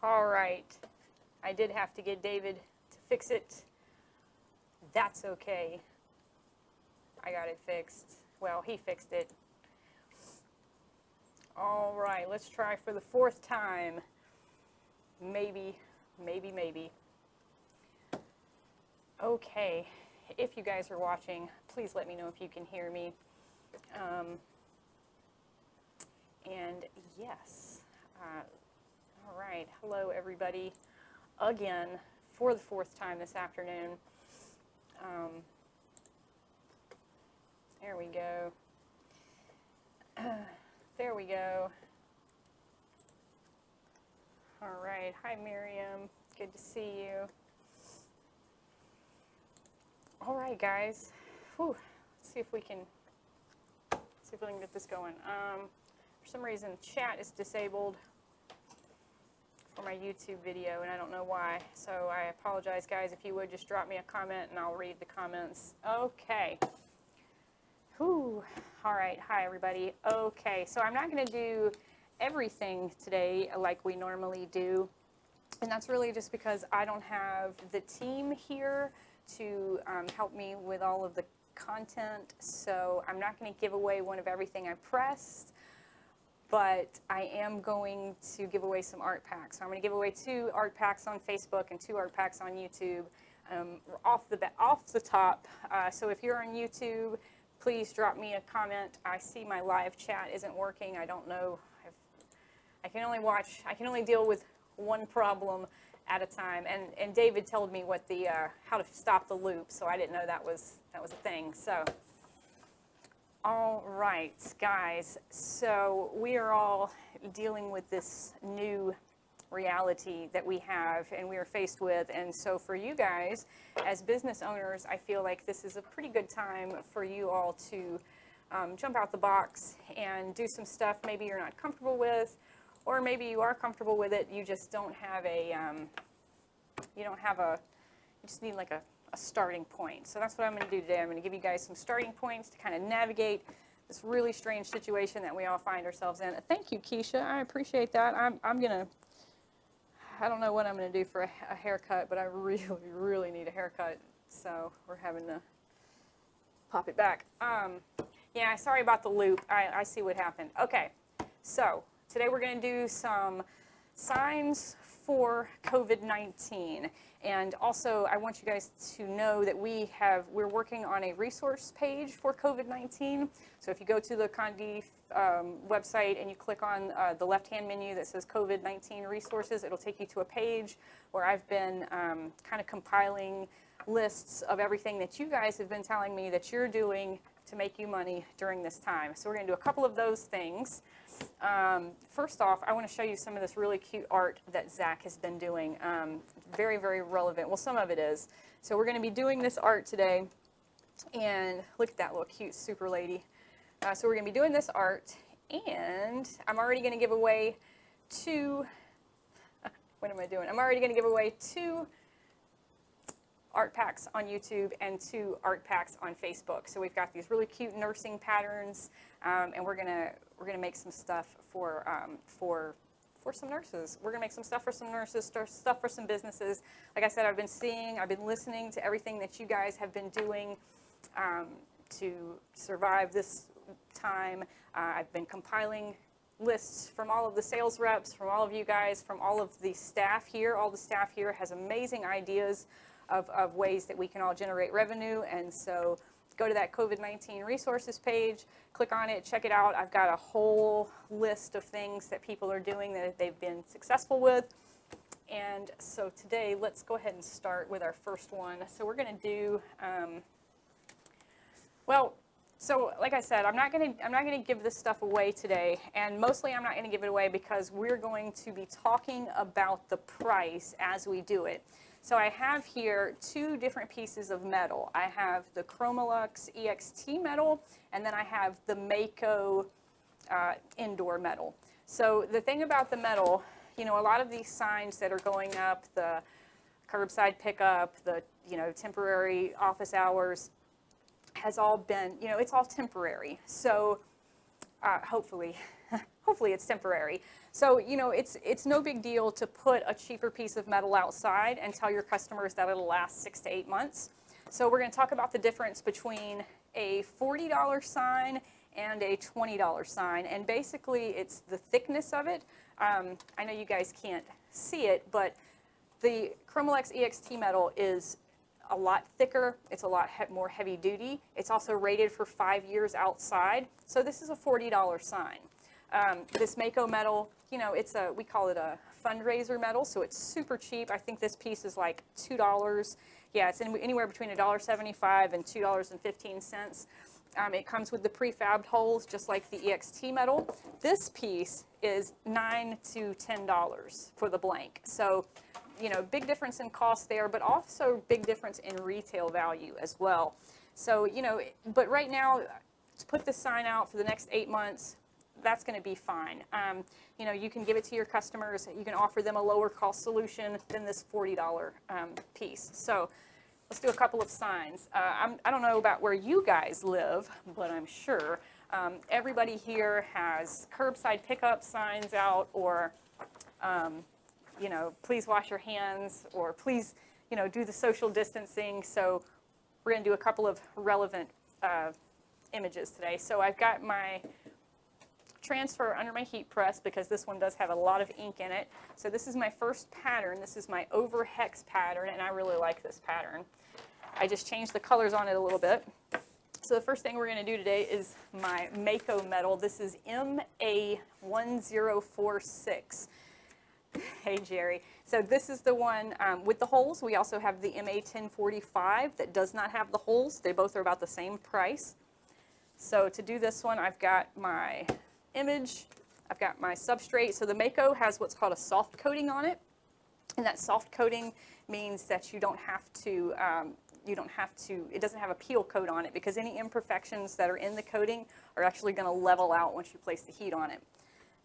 All right. I did have to get David to fix it. That's okay. I got it fixed. Well, he fixed it. All right, let's try for the 4th time. Maybe, maybe, maybe. Okay, if you guys are watching, please let me know if you can hear me. And yes, all right, hello everybody, again, for the 4th time this afternoon. There we go. There we go. All right, hi Miriam, good to see you. All right, guys. Whew. Let's see if we can get this going. For some reason, chat is disabled for my YouTube video, and I don't know why. So I apologize, guys. If you would just drop me a comment, and I'll read the comments. Okay. Whew. All right. Hi, everybody. Okay. So I'm not going to do everything today like we normally do, and that's really just because I don't have the team here to help me with all of the content, so I'm not going to give away one of everything I pressed, but I am going to give away some art packs. So I'm going to give away 2 art packs on Facebook and 2 art packs on YouTube off the top. So if you're on YouTube, please drop me a comment. I see my live chat isn't working. I don't know. I can only deal with one problem at a time, and David told me what the how to stop the loop, so I didn't know that was a thing. So, all right, guys. So we are all dealing with this new reality that we have and we are faced with, and so for you guys as business owners, I feel like this is a pretty good time for you all to jump out the box and do some stuff maybe you're not comfortable with. Or maybe you are comfortable with it, you just don't have you just need like a starting point. So that's what I'm going to do today. I'm going to give you guys some starting points to kind of navigate this really strange situation that we all find ourselves in. Thank you, Keisha. I appreciate that. I don't know what I'm going to do for a haircut, but I really, really need a haircut. So we're having to pop it back. Yeah, sorry about the loop. I see what happened. Okay, so today we're going to do some signs for COVID-19, and also I want you guys to know that we're working on a resource page for COVID-19. So if you go to the Condé website and you click on the left-hand menu that says COVID-19 resources, it'll take you to a page where I've been kind of compiling lists of everything that you guys have been telling me that you're doing to make you money during this time. So we're going to do a couple of those things. First off, I want to show you some of this really cute art that Zach has been doing. Very, very relevant. Well, some of it is. So we're going to be doing this art today, and look at that little cute super lady. So we're going to be doing this art, and I'm already going to give away 2, what am I doing? I'm already going to give away 2 art packs on YouTube and 2 art packs on Facebook. So we've got these really cute nursing patterns, and we're gonna make some stuff for some nurses. We're gonna make some stuff for some nurses, stuff for some businesses. Like I said, I've been listening to everything that you guys have been doing to survive this time. I've been compiling lists from all of the sales reps, from all of you guys, from all of the staff here. All the staff here has amazing ideas of ways that we can all generate revenue, and so go to that COVID-19 resources page, click on it, check it out. I've got a whole list of things that people are doing that they've been successful with. And so today, let's go ahead and start with our first one. So we're going to do, so like I said, I'm not going to give this stuff away today, and mostly I'm not going to give it away because we're going to be talking about the price as we do it. So I have here 2 different pieces of metal. I have the ChromaLuxe EXT metal, and then I have the Mako indoor metal. So the thing about the metal, you know, a lot of these signs that are going up, the curbside pickup, the, you know, temporary office hours, has all been, you know, it's all temporary. So hopefully, hopefully it's temporary. So, you know, it's no big deal to put a cheaper piece of metal outside and tell your customers that it'll last 6 to 8 months. So we're going to talk about the difference between a $40 sign and a $20 sign. And basically, it's the thickness of it. I know you guys can't see it, but the ChromaLuxe EXT metal is a lot thicker. It's a lot more heavy duty. It's also rated for 5 years outside. So this is a $40 sign. This Mako metal, you know, we call it a fundraiser metal, so it's super cheap. I think this piece is like $2. Yeah, it's anywhere between $1.75 and $2.15. It comes with the prefabbed holes, just like the EXT metal. This piece is $9 to $10 for the blank. So, you know, big difference in cost there, but also big difference in retail value as well. So, you know, but right now, to put this sign out for the next 8 months, that's going to be fine. You know, you can give it to your customers. You can offer them a lower cost solution than this $40 piece. So let's do a couple of signs. I don't know about where you guys live, but I'm sure everybody here has curbside pickup signs out, or, you know, please wash your hands, or please, you know, do the social distancing. So we're going to do a couple of relevant images today. So I've got my transfer under my heat press because this one does have a lot of ink in it. So this is my first pattern. This is my over hex pattern, and I really like this pattern. I just changed the colors on it a little bit. So the first thing we're going to do today is my Mako metal. This is MA1046. Hey, Jerry. So this is the one with the holes. We also have the MA1045 that does not have the holes. They both are about the same price. So to do this one, I've got my image, I've got my substrate. So the Mako has what's called a soft coating on it, and that soft coating means that you don't have to, it doesn't have a peel coat on it, because any imperfections that are in the coating are actually going to level out once you place the heat on it.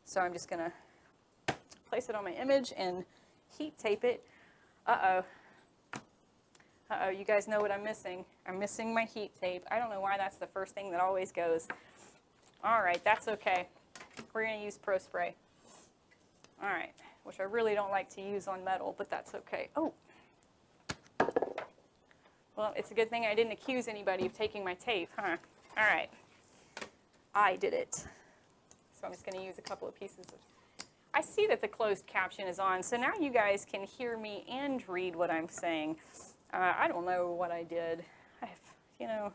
So I'm just going to place it on my image and heat tape it. Uh-oh, you guys know what I'm missing. I'm missing my heat tape. I don't know why that's the first thing that always goes. All right, that's okay. We're going to use Pro Spray. All right, which I really don't like to use on metal, but that's okay. Oh. Well, it's a good thing I didn't accuse anybody of taking my tape, huh? All right. I did it. So I'm just going to use a couple of pieces of... I see that the closed caption is on, so now you guys can hear me and read what I'm saying. I don't know what I did. You know,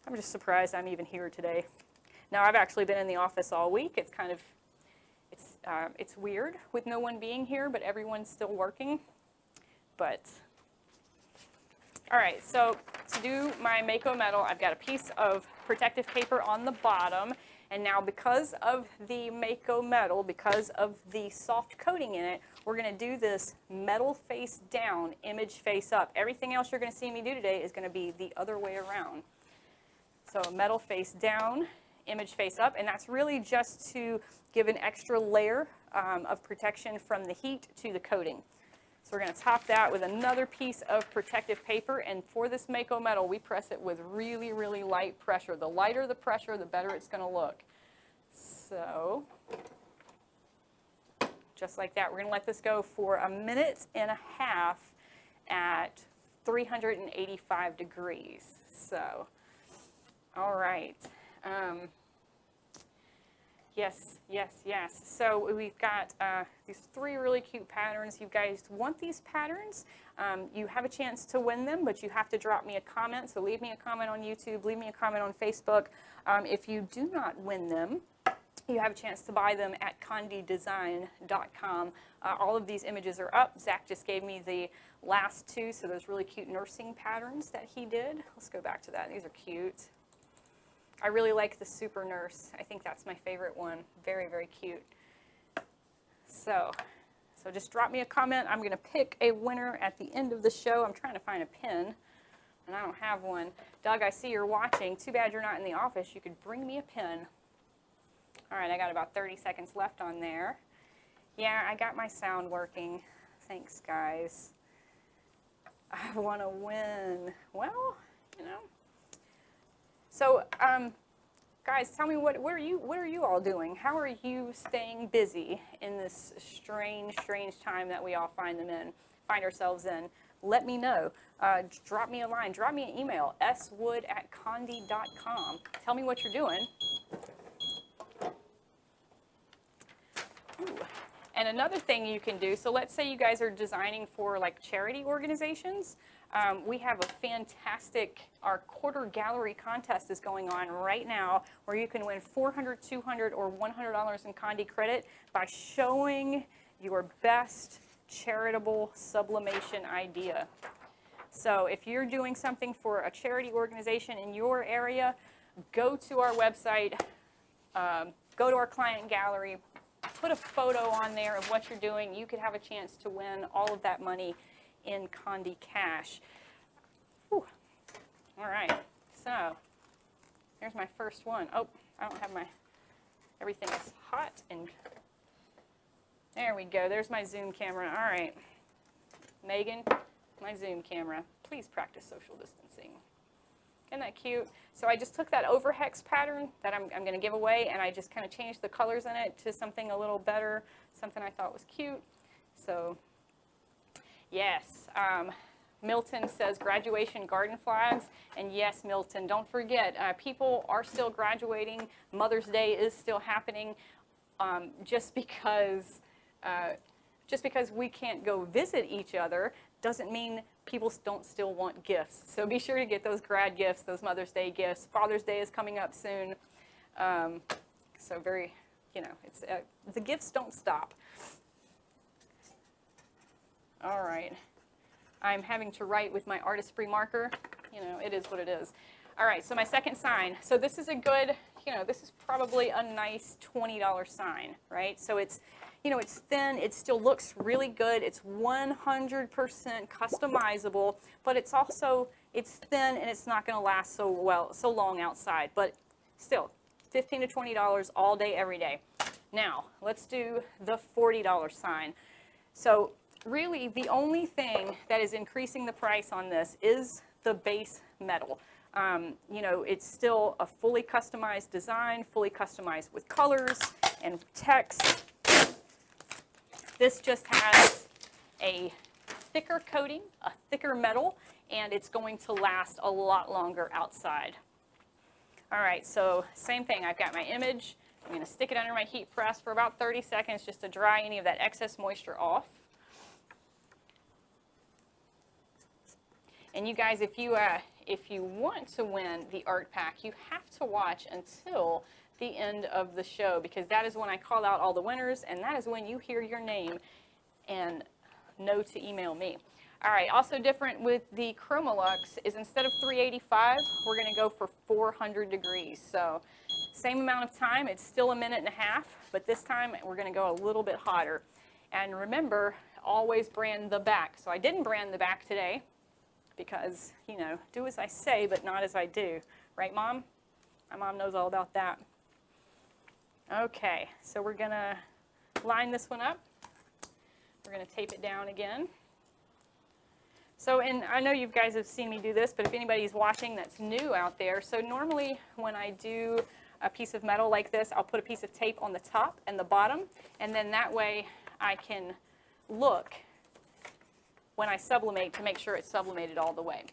I'm just surprised I'm even here today. Now, I've actually been in the office all week. It's kind of, it's weird with no one being here, but everyone's still working. But, all right, so to do my Mako metal, I've got a piece of protective paper on the bottom. And now, because of the Mako metal, because of the soft coating in it, we're going to do this metal face down, image face up. Everything else you're going to see me do today is going to be the other way around. So metal face down, image face up, and that's really just to give an extra layer of protection from the heat to the coating. So we're going to top that with another piece of protective paper, and for this Mako metal, we press it with really, really light pressure. The lighter the pressure, the better it's going to look. So, just like that, we're going to let this go for 1.5 minutes at 385 degrees. So, all right. Yes, yes, yes. So we've got these 3 really cute patterns. You guys want these patterns? You have a chance to win them, but you have to drop me a comment. So leave me a comment on YouTube, leave me a comment on Facebook. If you do not win them, you have a chance to buy them at condedesign.com. All of these images are up. Zach just gave me the last 2, so those really cute nursing patterns that he did. Let's go back to that. These are cute. I really like the Super Nurse. I think that's my favorite one. Very, very cute. So just drop me a comment. I'm going to pick a winner at the end of the show. I'm trying to find a pin, and I don't have one. Doug, I see you're watching. Too bad you're not in the office. You could bring me a pin. All right, I got about 30 seconds left on there. Yeah, I got my sound working. Thanks, guys. I want to win. Well, you know. So, got guys, tell me what are you all doing? How are you staying busy in this strange time that we all find ourselves in? Let me know. Drop me a line, drop me an email, swood@conde.com. Tell me what you're doing. Ooh. And another thing you can do, so let's say you guys are designing for like charity organizations. We have a fantastic, our quarter gallery contest is going on right now where you can win $400, $200, or $100 in Conde credit by showing your best charitable sublimation idea. So if you're doing something for a charity organization in your area, go to our website, go to our client gallery, put a photo on there of what you're doing. You could have a chance to win all of that money in Conde cash. Whew. All right, so here's my first one. Oh, I don't have my, everything is hot, and there we go. There's my zoom camera. All right, Megan, my zoom camera. Please practice social distancing. Isn't that cute? So I just took that overhex pattern that I'm going to give away, and I just kind of changed the colors in it to something a little better, something I thought was cute. So yes, Milton says graduation garden flags, and yes, Milton, don't forget, people are still graduating. Mother's Day is still happening. Just because we can't go visit each other doesn't mean people don't still want gifts. So be sure to get those grad gifts, those Mother's Day gifts. Father's Day is coming up soon. So very, you know, it's the gifts don't stop. All right. I'm having to write with my Artist Spree marker. You know, it is what it is. All right, so my second sign. So this is a good, you know, this is probably a nice $20 sign, right? So it's, you know, it's thin, it still looks really good. It's 100% customizable, but it's also, it's thin and it's not going to last so long outside. But still, $15 to $20 all day, every day. Now, let's do the $40 sign. So really, the only thing that is increasing the price on this is the base metal. You know, it's still a fully customized design, fully customized with colors and text. This just has a thicker coating, a thicker metal, and it's going to last a lot longer outside. All right, so same thing. I've got my image. I'm going to stick it under my heat press for about 30 seconds just to dry any of that excess moisture off. And you guys, if you want to win the art pack, you have to watch until the end of the show, because that is when I call out all the winners, and that is when you hear your name and know to email me. All right, also different with the ChromaLuxe is instead of 385, we're going to go for 400 degrees. So same amount of time, it's still a minute and a half, but this time we're going to go a little bit hotter. And remember, always brand the back. So I didn't brand the back today because, you know, do as I say, but not as I do. Right, Mom? My mom knows all about that. Okay, so we're going to line this one up. We're going to tape it down again. So, and I know you guys have seen me do this, but if anybody's watching that's new out there, so normally when I do a piece of metal like this, I'll put a piece of tape on the top and the bottom, and then that way I can look when I sublimate to make sure it's sublimated all the way.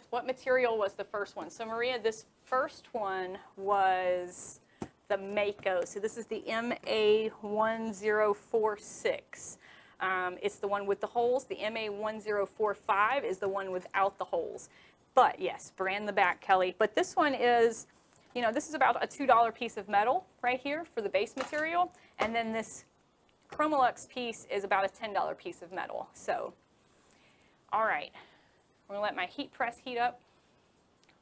What material was the first one? So Maria, this first one was the Mako. So this is the MA1046. It's the one with the holes. The MA1045 is the one without the holes. But yes, brand the back, Kelly. But this one is, you know, this is about a $2 piece of metal right here for the base material. And then this ChromaLuxe piece is about a $10 piece of metal. So, all right. We're going to let my heat press heat up.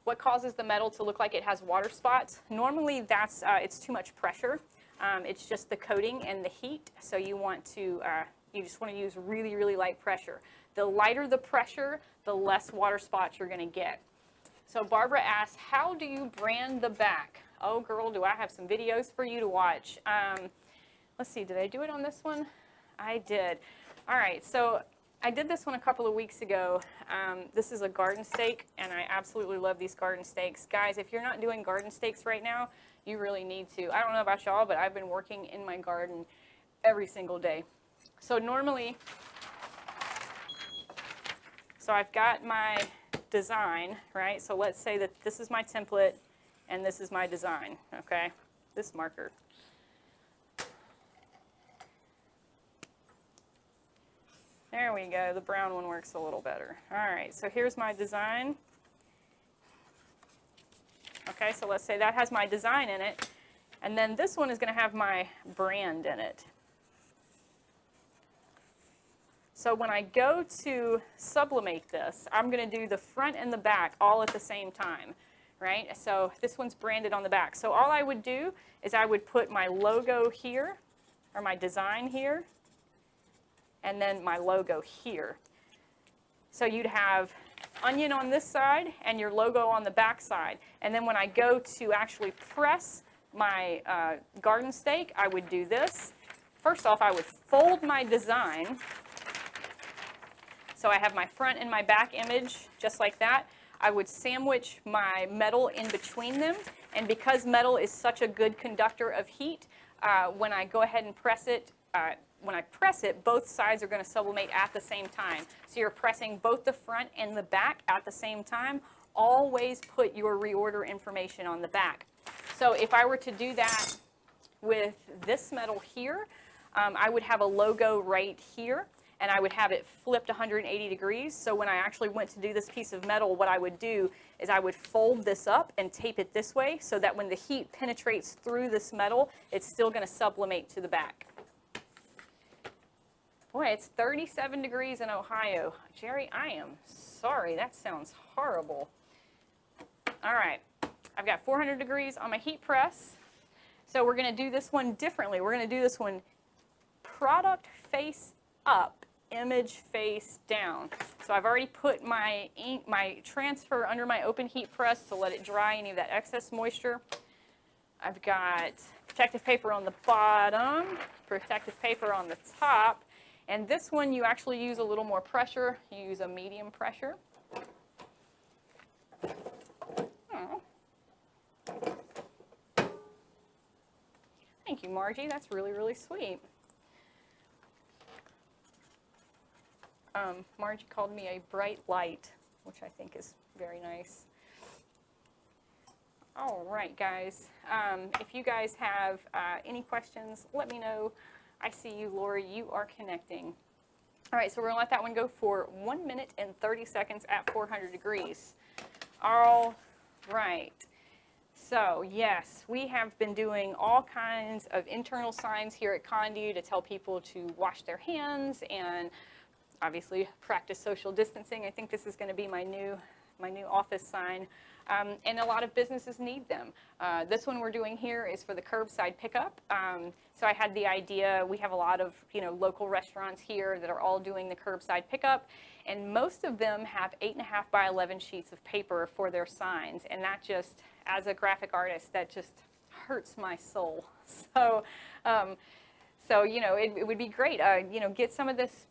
What causes the metal to look like it has water spots? Normally that's, it's too much pressure. It's just the coating and the heat. So you want to, you just want to use really, really light pressure. The lighter the pressure, the less water spots you're going to get. So Barbara asks, how do you brand the back? Oh girl, do I have some videos for you to watch. Let's see, did I do it on this one? I did. All right, so I did this one a couple of weeks ago. This is a garden stake, and I absolutely love these garden stakes. Guys, if you're not doing garden stakes right now, you really need to. I don't know about y'all, but I've been working in my garden every single day. So normally, so I've got my design, right? So let's say that this is my template, and this is my design, okay? This marker. There we go, the brown one works a little better. All right, so here's my design. Okay, so let's say that has my design in it, and then this one is going to have my brand in it. So when I go to sublimate this, I'm going to do the front and the back all at the same time, right? So this one's branded on the back. So all I would do is I would put my logo here, or my design here, and then my logo here. So you'd have onion on this side and your logo on the back side. And then when I go to actually press my garden stake, I would do this. First off, I would fold my design. So I have my front and my back image just like that. I would sandwich my metal in between them. And because metal is such a good conductor of heat, when I go ahead and press it, both sides are going to sublimate at the same time. So you're pressing both the front and the back at the same time. Always put your reorder information on the back. So if I were to do that with this metal here, I would have a logo right here, and I would have it flipped 180 degrees. So when I actually went to do this piece of metal, what I would do is I would fold this up and tape it this way so that when the heat penetrates through this metal, it's still going to sublimate to the back. Boy, it's 37 degrees in Ohio. Jerry, I am sorry. That sounds horrible. All right. I've got 400 degrees on my heat press. So we're going to do this one differently. We're going to do this one product face up, image face down. So I've already put my transfer under my open heat press to let it dry any of that excess moisture. I've got protective paper on the bottom, protective paper on the top. And this one, you actually use a little more pressure. You use a medium pressure. Oh. Thank you, Margie. That's really, really sweet. Margie called me a bright light, which I think is very nice. All right, guys. If you guys have any questions, let me know. I see you, Lori. You are connecting. All right, so we're going to let that one go for 1 minute and 30 seconds at 400 degrees. All right. So, yes, we have been doing all kinds of internal signs here at Conde to tell people to wash their hands and obviously practice social distancing. I think this is going to be my new office sign. And a lot of businesses need them. This one we're doing here is for the curbside pickup. So I had the idea, we have a lot of local restaurants here that are all doing the curbside pickup, and most of them have 8.5 by 11 sheets of paper for their signs, and that just, as a graphic artist, that just hurts my soul. So, it would be great, get some of this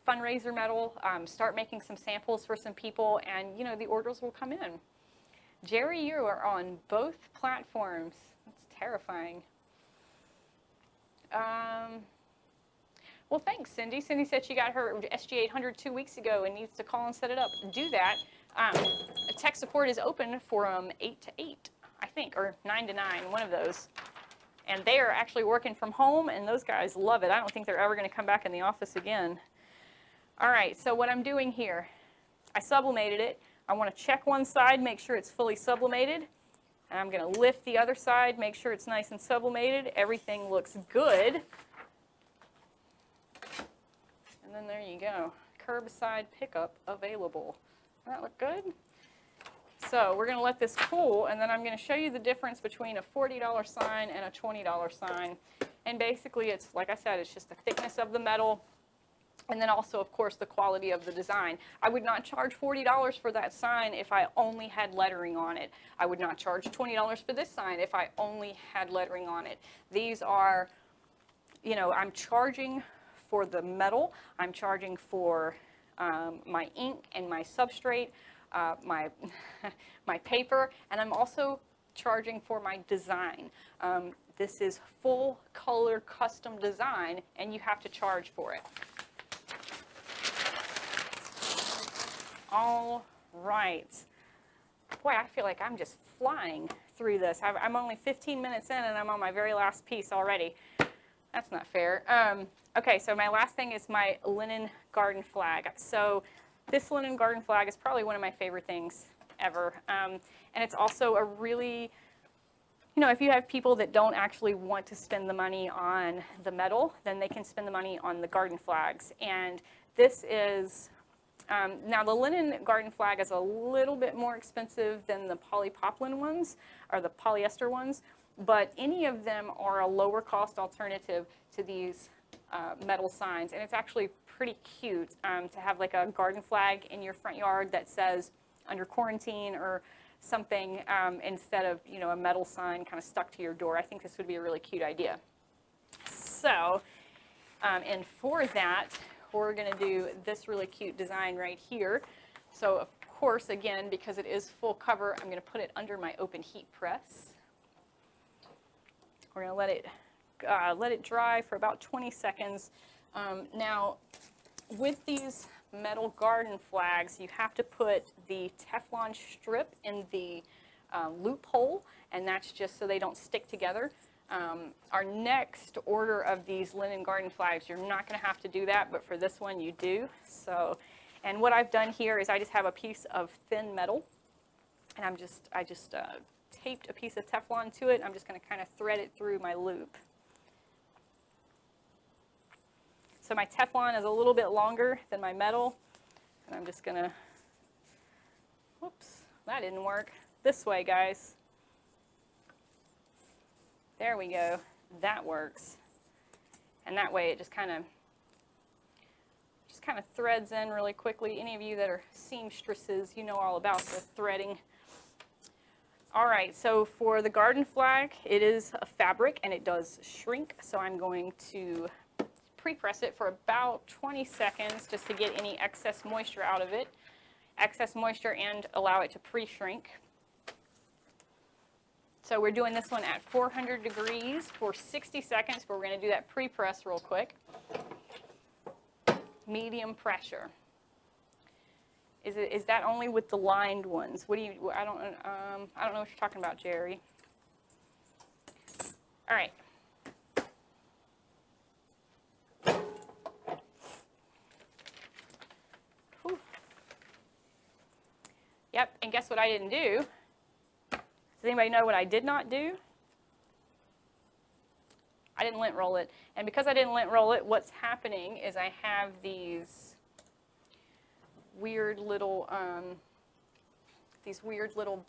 fundraiser metal, start making some samples for some people, and the orders will come in. Jerry, you are on both platforms. That's terrifying. Well, thanks, Cindy. Cindy said she got her SG800 2 weeks ago and needs to call and set it up. Do that. Tech support is open from 8 to 8, I think, or 9 to 9, one of those. And they are actually working from home, and those guys love it. I don't think they're ever going to come back in the office again. All right, so what I'm doing here, I sublimated it. I want to check one side, make sure it's fully sublimated. And I'm going to lift the other side, make sure it's nice and sublimated. Everything looks good. And then there you go. Curbside pickup available. Doesn't that look good? So we're going to let this cool, and then I'm going to show you the difference between a $40 sign and a $20 sign. And basically, it's, like I said, it's just the thickness of the metal, and then also, of course, the quality of the design. I would not charge $40 for that sign if I only had lettering on it. I would not charge $20 for this sign if I only had lettering on it. These are, I'm charging for the metal, I'm charging for my ink and my substrate, my, my paper, and I'm also charging for my design. This is full color custom design, and you have to charge for it. All right. Boy, I feel like I'm just flying through this. I'm only 15 minutes in, and I'm on my very last piece already. That's not fair. Okay, so my last thing is my linen garden flag. So this linen garden flag is probably one of my favorite things ever. And it's also a really, you know, if you have people that don't actually want to spend the money on the metal, then they can spend the money on the garden flags. And this is, now the linen garden flag is a little bit more expensive than the polypoplin ones, or the polyester ones, but any of them are a lower cost alternative to these metal signs. And it's actually pretty cute to have like a garden flag in your front yard that says under quarantine or something instead of, you know, a metal sign kind of stuck to your door. I think this would be a really cute idea. So, and for that, we're going to do this really cute design right here. So of course, again, because it is full cover, I'm going to put it under my open heat press. We're going to let it dry for about 20 seconds. Now, with these metal garden flags, you have to put the Teflon strip in the loophole, and that's just so they don't stick together. Our next order of these linen garden flags, you're not going to have to do that, but for this one you do. So, and what I've done here is I just have a piece of thin metal, and I just taped a piece of Teflon to it. I'm just going to kind of thread it through my loop. So my Teflon is a little bit longer than my metal, and I'm just going to, whoops, that didn't work. This way, guys. There we go. That works. And that way it just kind of threads in really quickly. Any of you that are seamstresses, you know all about the threading. All right, so for the garden flag, it is a fabric and it does shrink. So I'm going to pre-press it for about 20 seconds just to get any excess moisture out of it. Excess moisture and allow it to pre-shrink. So we're doing this one at 400 degrees for 60 seconds, but we're going to do that pre-press real quick. Medium pressure. Is that only with the lined ones? What do you? I don't know what you're talking about, Jerry. All right. Whew. Yep. And guess what I didn't do? Does anybody know what I did not do? I didn't lint roll it. And because I didn't lint roll it, what's happening is I have these weird little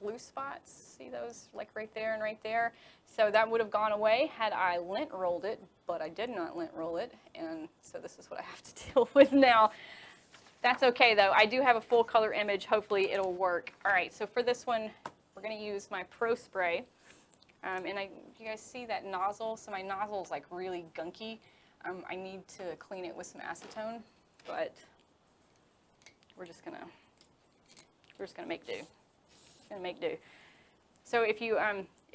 blue spots. See those, like right there and right there? So that would have gone away had I lint rolled it, but I did not lint roll it, and so this is what I have to deal with now. That's okay though. I do have a full color image. Hopefully it'll work. All right, so for this one, we're going to use my Pro Spray. And you guys see that nozzle? So my nozzle is like really gunky. I need to clean it with some acetone, but we're just gonna make do. Make do. So if you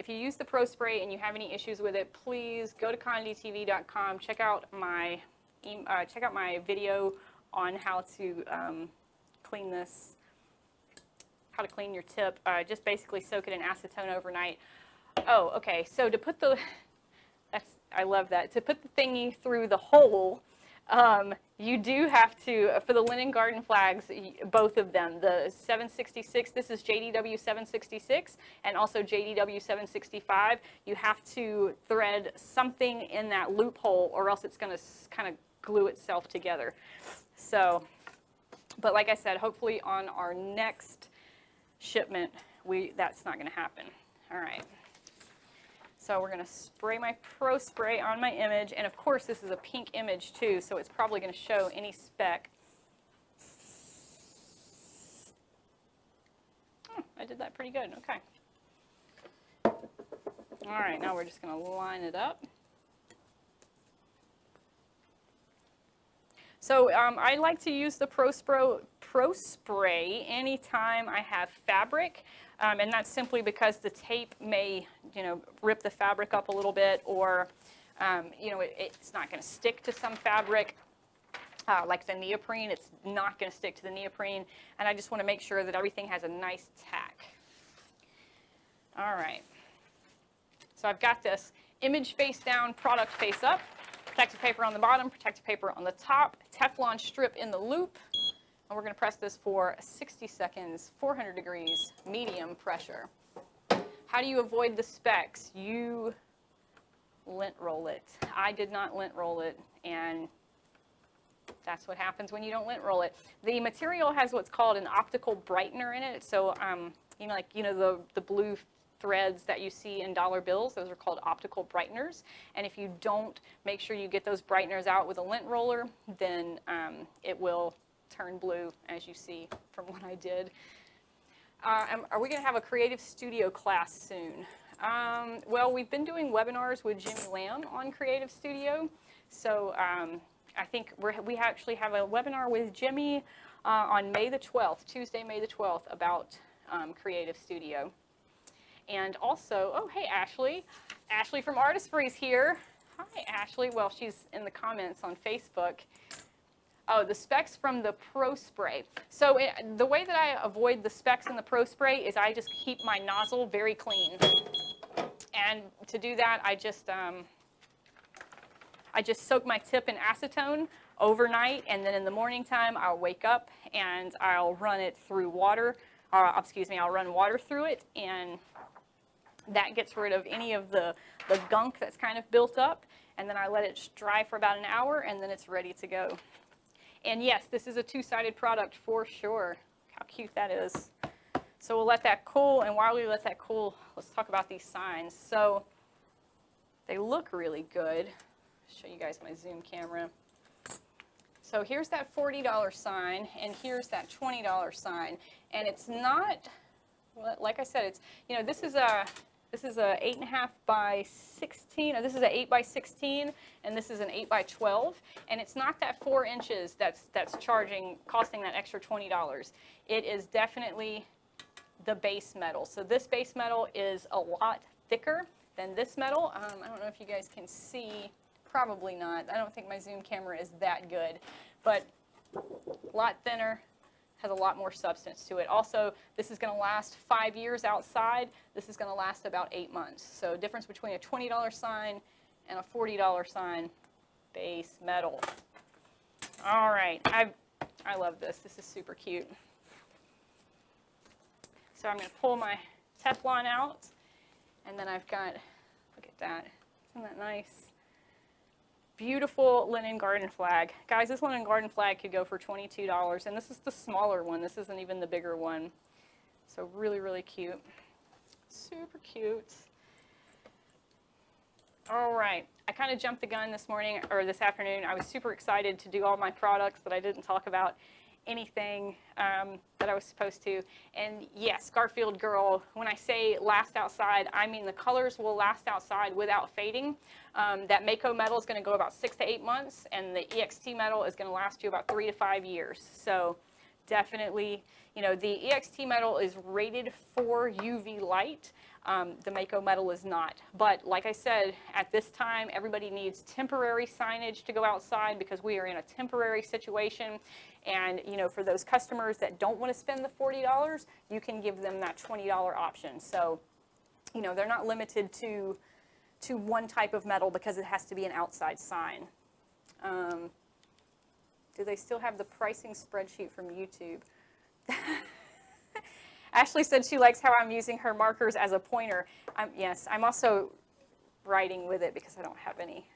use the Pro Spray and you have any issues with it, please go to CondéTV.com. Check out my video on how to clean this. How to clean your tip. Just basically soak it in acetone overnight. Oh, okay. So to put I love that. To put the thingy through the hole, you do have to, for the linen garden flags, both of them, the 766, this is JDW 766, and also JDW 765, you have to thread something in that loophole or else it's going to kind of glue itself together. So, but like I said, hopefully on our next shipment, that's not going to happen. All right. So we're going to spray my Pro Spray on my image, and of course this is a pink image too, so it's probably going to show any speck. Oh, I did that pretty good. Okay. All right, now we're just going to line it up. So I like to use the Pro Spray anytime I have fabric, and that's simply because the tape may, rip the fabric up a little bit, or, it's not going to stick to some fabric. Like the neoprene, it's not going to stick to the neoprene, and I just want to make sure that everything has a nice tack. All right. So I've got this image face down, product face up, protective paper on the bottom, protective paper on the top, Teflon strip in the loop, and we're going to press this for 60 seconds, 400 degrees, medium pressure. How do you avoid the specks? You lint roll it. I did not lint roll it, and that's what happens when you don't lint roll it. The material has what's called an optical brightener in it, so the blue threads that you see in dollar bills, those are called optical brighteners. And if you don't make sure you get those brighteners out with a lint roller, then it will turn blue, as you see from what I did. Are we going to have a creative studio class soon? Well, we've been doing webinars with Jimmy Lamb on Creative Studio. So I think we actually have a webinar with Jimmy on May the 12th, Tuesday, May the 12th, about Creative Studio. And also, oh, hey, Ashley. Ashley from Artistfree's here. Hi, Ashley. Well, she's in the comments on Facebook. Oh, the specs from the Pro Spray. So the way that I avoid the specs in the Pro Spray is I just keep my nozzle very clean. And to do that, I just soak my tip in acetone overnight, and then in the morning time, I'll wake up and I'll run it through water. I'll run water through it, and that gets rid of any of the gunk that's kind of built up, and then I let it dry for about an hour, and then it's ready to go. And yes, this is a two-sided product for sure. How cute that is. So we'll let that cool, and while we let that cool, let's talk about these signs. So they look really good. Show you guys my zoom camera. So here's that $40 sign, and here's that $20 sign, and it's not, like I said, it's, this is a 8.5 by 16, or this is an 8 by 16, and this is an 8 by 12, and it's not that 4 inches that's costing that extra $20. It is definitely the base metal. So this base metal is a lot thicker than this metal. I don't know if you guys can see. Probably not. I don't think my zoom camera is that good, but a lot thinner, has a lot more substance to it. Also, this is going to last 5 years outside. This is going to last about 8 months. So difference between a $20 sign and a $40 sign, base metal. All right, I love this. This is super cute. So I'm going to pull my Teflon out, and then I've got, look at that. Isn't that nice? Beautiful linen garden flag. Guys, this linen garden flag could go for $22, and this is the smaller one. This isn't even the bigger one. So really, really cute. Super cute. All right. I kind of jumped the gun this morning, or this afternoon. I was super excited to do all my products that I didn't talk about anything that I was supposed to. And yes, Garfield Girl, when I say last outside, I mean the colors will last outside without fading. That Mako metal is going to go about 6 to 8 months, and the EXT metal is going to last you about 3 to 5 years. So definitely, the EXT metal is rated for UV light. The Mako metal is not. But like I said, at this time, everybody needs temporary signage to go outside because we are in a temporary situation. And, for those customers that don't want to spend the $40, you can give them that $20 option. So, they're not limited to one type of metal because it has to be an outside sign. Do they still have the pricing spreadsheet from YouTube? Ashley said she likes how I'm using her markers as a pointer. Yes, I'm also writing with it because I don't have any.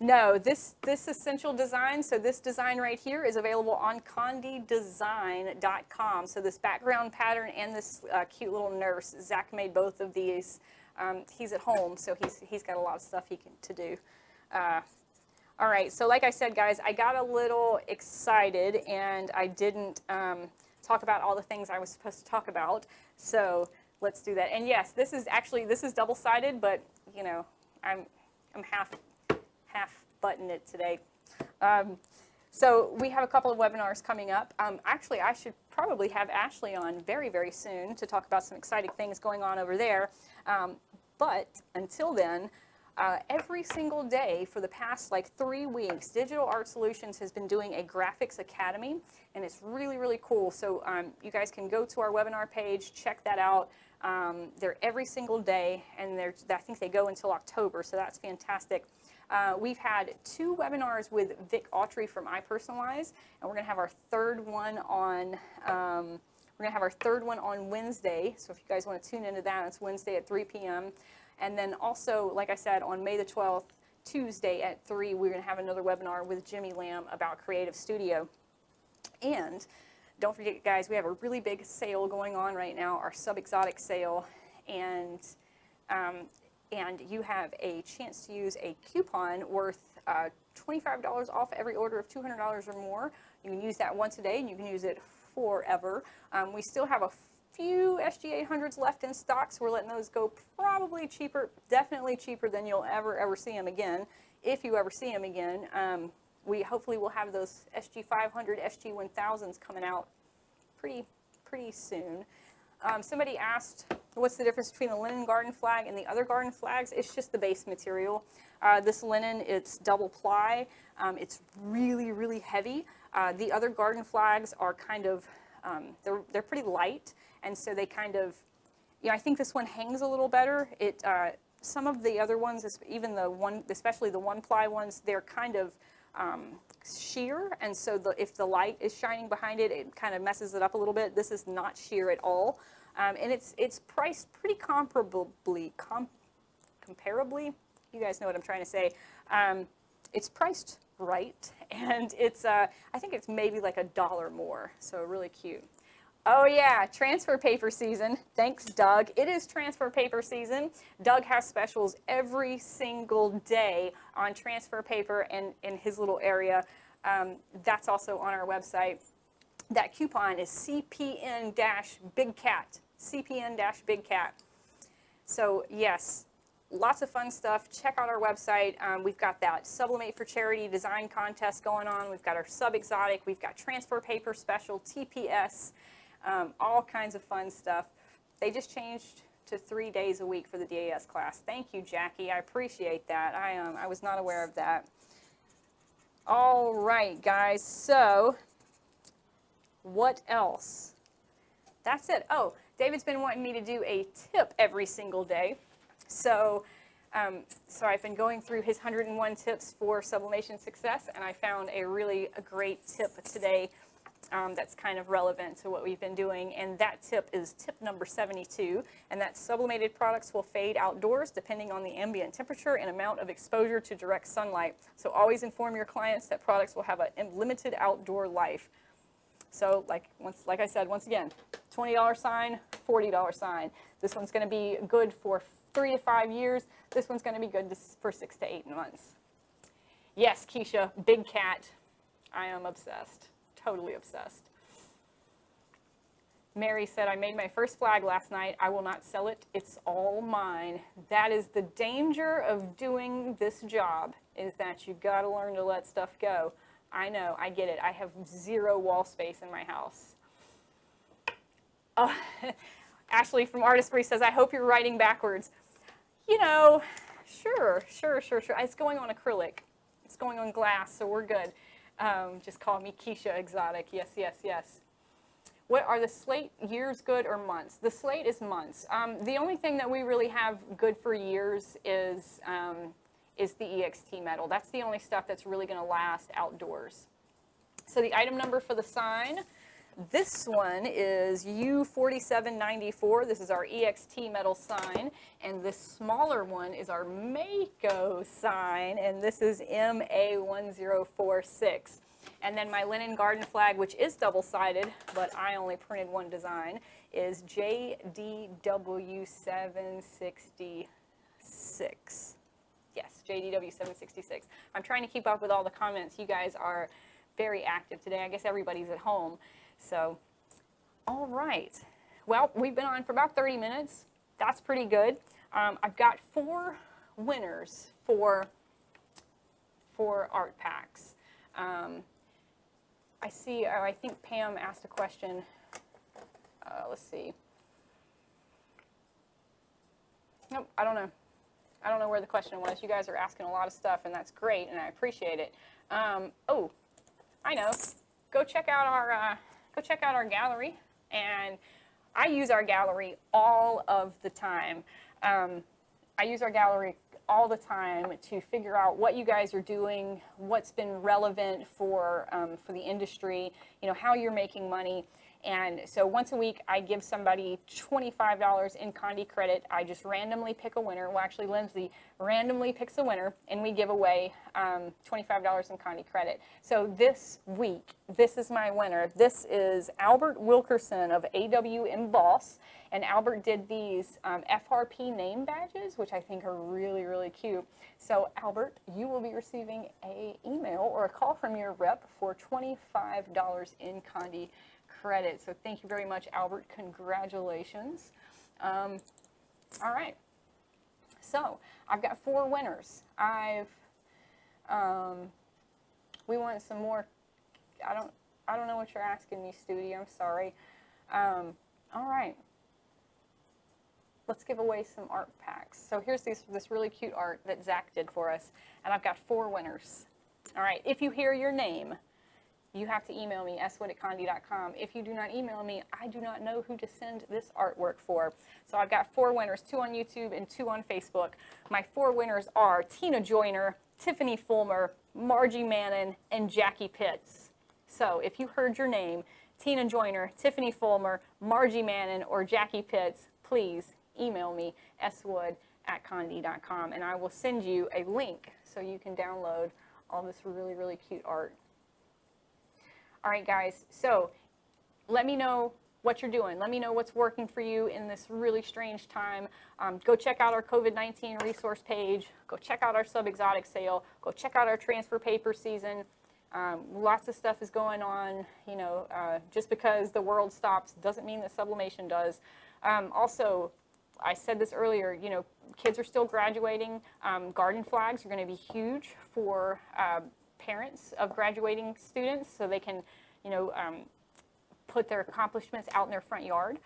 No, this essential design, so this design right here is available on CondeDesign.com. So this background pattern and this cute little nurse, Zach made both of these. He's at home, so he's got a lot of stuff to do. All right, so like I said, guys, I got a little excited and I didn't talk about all the things I was supposed to talk about. So let's do that. And yes, this is double-sided, but I'm half button it today. So we have a couple of webinars coming up. Actually, I should probably have Ashley on very, very soon to talk about some exciting things going on over there. But until then, every single day for the past like 3 weeks, Digital Art Solutions has been doing a graphics academy, and it's really, really cool. So you guys can go to our webinar page, check that out. They're every single day, and I think they go until October, so that's fantastic. We've had 2 webinars with Vic Autry from iPersonalize, and we're going to have our third one on Wednesday. So if you guys want to tune into that, it's Wednesday at 3 p.m. And then also, like I said, on May the 12th, Tuesday at 3, we're going to have another webinar with Jimmy Lamb about Creative Studio. And don't forget, guys, we have a really big sale going on right now, our Sub-Exotic sale, and you have a chance to use a coupon worth $25 off every order of $200 or more. You can use that once a day, and you can use it forever. We still have a few SG800s left in stock, so we're letting those go probably cheaper, definitely cheaper than you'll ever see them again, if you ever see them again. We hopefully will have those SG500, SG1000s coming out pretty soon. Somebody asked, what's the difference between the linen garden flag and the other garden flags? It's just the base material. This linen, it's double ply. It's really, really heavy. The other garden flags are kind of, they're pretty light, and so they kind of, I think this one hangs a little better. Some of the other ones, even especially the one ply ones, they're kind of sheer, and so if the light is shining behind it, it kind of messes it up a little bit. This is not sheer at all, and it's priced pretty comparably. You guys know what I'm trying to say. It's priced right, and it's I think it's maybe like $1 more, so really cute. Oh yeah, transfer paper season. Thanks, Doug. It is transfer paper season. Doug has specials every single day on transfer paper and in his little area. That's also on our website. That coupon is CPN-BigCat. CPN-BigCat. So yes, lots of fun stuff. Check out our website. We've got that Sublimate for Charity design contest going on. We've got our Sub-Exotic. We've got transfer paper special, TPS. All kinds of fun stuff. They just changed to 3 days a week for the DAS class. Thank you, Jackie. I appreciate that. I was not aware of that. All right, guys. So, what else? That's it. Oh, David's been wanting me to do a tip every single day. So, I've been going through his 101 tips for sublimation success, and I found a great tip today. That's kind of relevant to what we've been doing, and that tip is tip number 72, and that's sublimated products will fade outdoors depending on the ambient temperature and amount of exposure to direct sunlight. So always inform your clients that products will have a limited outdoor life. So like I said, once again, $20 sign, $40 sign. This one's going to be good for 3 to 5 years. This one's going to be good for 6 to 8 months. Yes, Keisha, Big Cat. I am obsessed. Totally obsessed. Mary said, I made my first flag last night. I will not sell it. It's all mine. That is the danger of doing this job, is that you've got to learn to let stuff go. I know, I get it. I have 0 wall space in my house. Ashley from Artistry says, I hope you're writing backwards. You know, sure. It's going on acrylic. It's going on glass, so we're good. Just call me Keisha Exotic. Yes. What are the slate years good or months? The slate is months. The only thing that we really have good for years is the EXT metal. That's the only stuff that's really going to last outdoors. So the item number for the sign, this one is U4794. This is our EXT metal sign, and this smaller one is our Mako sign, and this is MA1046. And then my linen garden flag, which is double-sided, but I only printed one design, is JDW766. Yes, JDW766. I'm trying to keep up with all the comments. You guys are very active today. I guess everybody's at home. So, all right. Well, we've been on for about 30 minutes. That's pretty good. I've got 4 winners for art packs. I see, I think Pam asked a question. Let's see. Nope, I don't know. I don't know where the question was. You guys are asking a lot of stuff, and that's great, and I appreciate it. Oh, I know. Go check out our gallery, and I use our gallery all of the time. I use our gallery all the time to figure out what you guys are doing, what's been relevant for the industry, you know, how you're making money. And so once a week, I give somebody $25 in Conde credit. I just randomly pick a winner. Well, actually, Lindsay randomly picks a winner, and we give away $25 in Conde credit. So this week, this is my winner. This is Albert Wilkerson of AW Emboss. And Albert did these FRP name badges, which I think are really, really cute. So Albert, you will be receiving an email or a call from your rep for $25 in Conde credit. So thank you very much, Albert. Congratulations. All right. So I've got 4 winners. We want some more. I don't know what you're asking me, Studi. I'm sorry. All right. Let's give away some art packs. So here's this really cute art that Zach did for us, and I've got 4 winners. All right. If you hear your name, you have to email me, swood@conde.com. If you do not email me, I do not know who to send this artwork for. So I've got 4 winners, 2 on YouTube and 2 on Facebook. My 4 winners are Tina Joyner, Tiffany Fulmer, Margie Mannon, and Jackie Pitts. So if you heard your name, Tina Joyner, Tiffany Fulmer, Margie Mannon, or Jackie Pitts, please email me, swood@conde.com, and I will send you a link so you can download all this really, really cute art. All right, guys, so let me know what you're doing. Let me know what's working for you in this really strange time. Go check out our COVID-19 resource page. Go check out our sub-exotic sale. Go check out our transfer paper season. Lots of stuff is going on. You know, just because the world stops doesn't mean that sublimation does. Also, I said this earlier, you know, kids are still graduating. Garden flags are going to be huge for parents of graduating students, so they can, you know, put their accomplishments out in their front yard.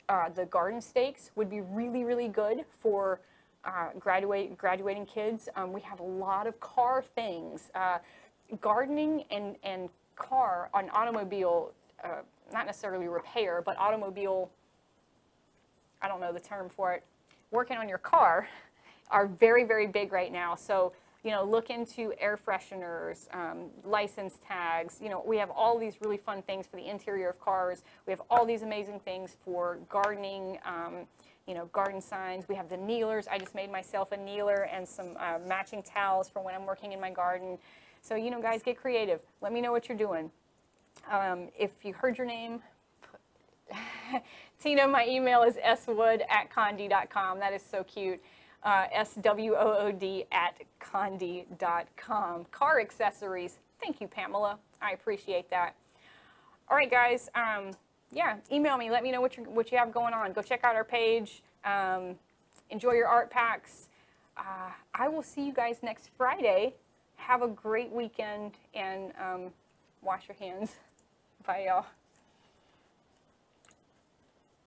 The garden stakes would be really, really good for graduating kids. We have a lot of car things. Gardening and car on automobile, not necessarily repair, but automobile, I don't know the term for it, working on your car are very, very big right now. So, you know, look into air fresheners, license tags. You know, we have all these really fun things for the interior of cars. We have all these amazing things for gardening, you know, garden signs. We have the kneelers. I just made myself a kneeler and some matching towels for when I'm working in my garden. So, you know, guys, get creative. Let me know what you're doing. If you heard your name, Tina, my email is swood@conde.com. That is so cute. SWOOD@conde.com. Car accessories. Thank you, Pamela. I appreciate that. All right, guys. Yeah, email me. Let me know what you have going on. Go check out our page. Enjoy your art packs. I will see you guys next Friday. Have a great weekend, and wash your hands. Bye, y'all.